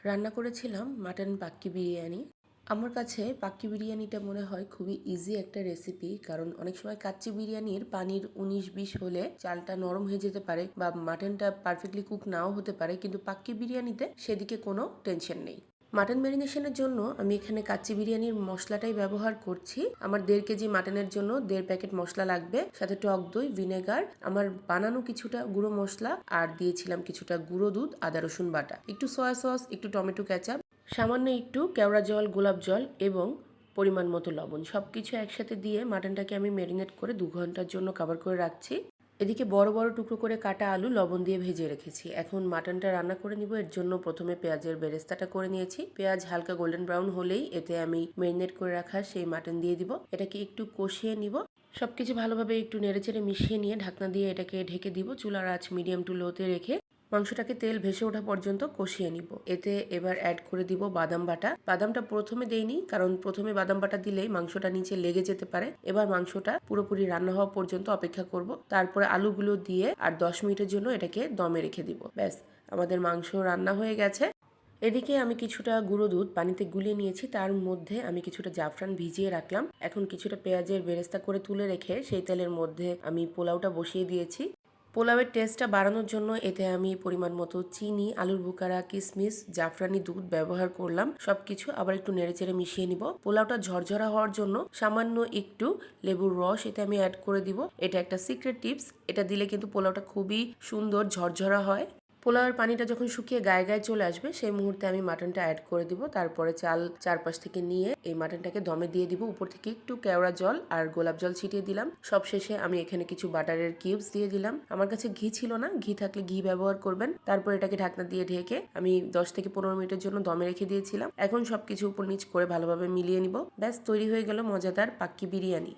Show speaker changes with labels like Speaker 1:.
Speaker 1: রান্না করেছিলাম মাটন পাক্কি বিরিয়ানি। আমার কাছে পাক্কি বিরিয়ানিটা মনে হয় খুবই ইজি একটা রেসিপি, কারণ অনেক সময় কাচ্চি বিরিয়ানির পানির 19-20 হলে চালটা নরম হয়ে যেতে পারে বা মাটনটা পারফেক্টলি কুক নাও হতে পারে, কিন্তু পাক্কি বিরিয়ানিতে সেদিকে কোনো টেনশন নেই। মাটন ম্যারিনেশনের জন্য আমি এখানে কাচ্চি বিরিয়ানির মশলাটাই ব্যবহার করছি। আমার 1.5 কেজি মাটনের জন্য 1.5 প্যাকেট মশলা লাগবে, সাথে টক দই, ভিনেগার, আমার বানানো কিছুটা গুঁড়ো মশলা, আর দিয়েছিলাম কিছুটা গুঁড়ো দুধ, আদা রসুন বাটা, একটু সয়া সস, একটু টমেটো কেচাপ, সামান্য একটু কেওড়া জল, গোলাপ জল এবং পরিমাণ মতো লবণ। সব কিছু একসাথে দিয়ে মাটনটাকে আমি ম্যারিনেট করে 2 ঘন্টার জন্য কভার করে রাখছি। এদিকে বড় বড় টুকরো করে কাটা আলু লবণ দিয়ে ভেজে রেখেছি। এখন মাটনটা রান্না করে নিব। এর জন্য প্রথমে পেঁয়াজের বেরেস্তাটা করে নিয়েছি। পেঁয়াজ হালকা গোল্ডেন ব্রাউন হলেই এতে আমি ম্যারিনেট করে রাখা সেই মাটন দিয়ে দিব। এটাকে একটু কষিয়ে নিব। সবকিছু ভালোভাবে একটু নেড়েচেড়ে মিশিয়ে নিয়ে ঢাকনা দিয়ে এটাকে ঢেকে দিব। চুলার আঁচ মিডিয়াম টু লোতে রেখে মাংসটাকে তেল ভেসে ওঠা পর্যন্ত কষিয়ে নিব। এতে এবার অ্যাড করে দিব বাদাম বাটা। বাদামটা প্রথমে দেইনি, কারণ প্রথমে বাদাম বাটা দিলেই মাংসটা নিচে লেগে যেতে পারে। এবার মাংসটা পুরোপুরি রান্না হওয়া পর্যন্ত অপেক্ষা করব। তারপরে আলুগুলো দিয়ে আর 10 মিনিটের জন্য এটাকে দমে রেখে দিব। ব্যাস, আমাদের মাংস রান্না হয়ে গেছে। এদিকে আমি কিছুটা গুঁড়ো দুধ পানিতে গুলিয়ে নিয়েছি, তার মধ্যে আমি কিছুটা জাফরান ভিজিয়ে রাখলাম। এখন কিছুটা পেঁয়াজের বেরেস্তা করে তুলে রেখে সেই তেলের মধ্যে আমি পোলাওটা বসিয়ে দিয়েছি। পোলাওয়ের টেস্টটা বাড়ানোর জন্য এতে আমি পরিমাণ মতো চিনি, আলুর বোকারা, কিশমিশ, জাফরানি দুধ ব্যবহার করলাম। সবকিছু আবার একটু নেড়েচেড়ে মিশিয়ে নিব। পোলাওটা ঝরঝরা হওয়ার জন্য সামান্য একটু লেবুর রস এতে আমি অ্যাড করে দিব। এটা একটা সিক্রেট টিপস, এটা দিলে কিন্তু পোলাওটা খুবই সুন্দর ঝরঝরা হয়। পোলাওয়ের পানিটা যখন শুকিয়ে গায়ে গায়ে চলে আসবে, সেই মুহূর্তে আমি মাটনটা অ্যাড করে দিব। তারপরে চাল চারপাশ থেকে নিয়ে এই মাটনটাকে দমে দিয়ে দিব। উপর থেকে একটু কেওড়া জল আর গোলাপ জল ছিটিয়ে দিলাম। সবশেষে আমি এখানে কিছু বাটারের কিউবস দিয়ে দিলাম। আমার কাছে ঘি ছিল না, ঘি থাকলে ঘি ব্যবহার করবেন। তারপর এটাকে ঢাকনা দিয়ে ঢেকে আমি 10 থেকে 15 মিনিটের জন্য দমে রেখে দিয়েছিলাম। এখন সবকিছু উপর নিচ করে ভালোভাবে মিলিয়ে নিব। ব্যাস, তৈরি হয়ে গেল মজাদার পাক্কি বিরিয়ানি।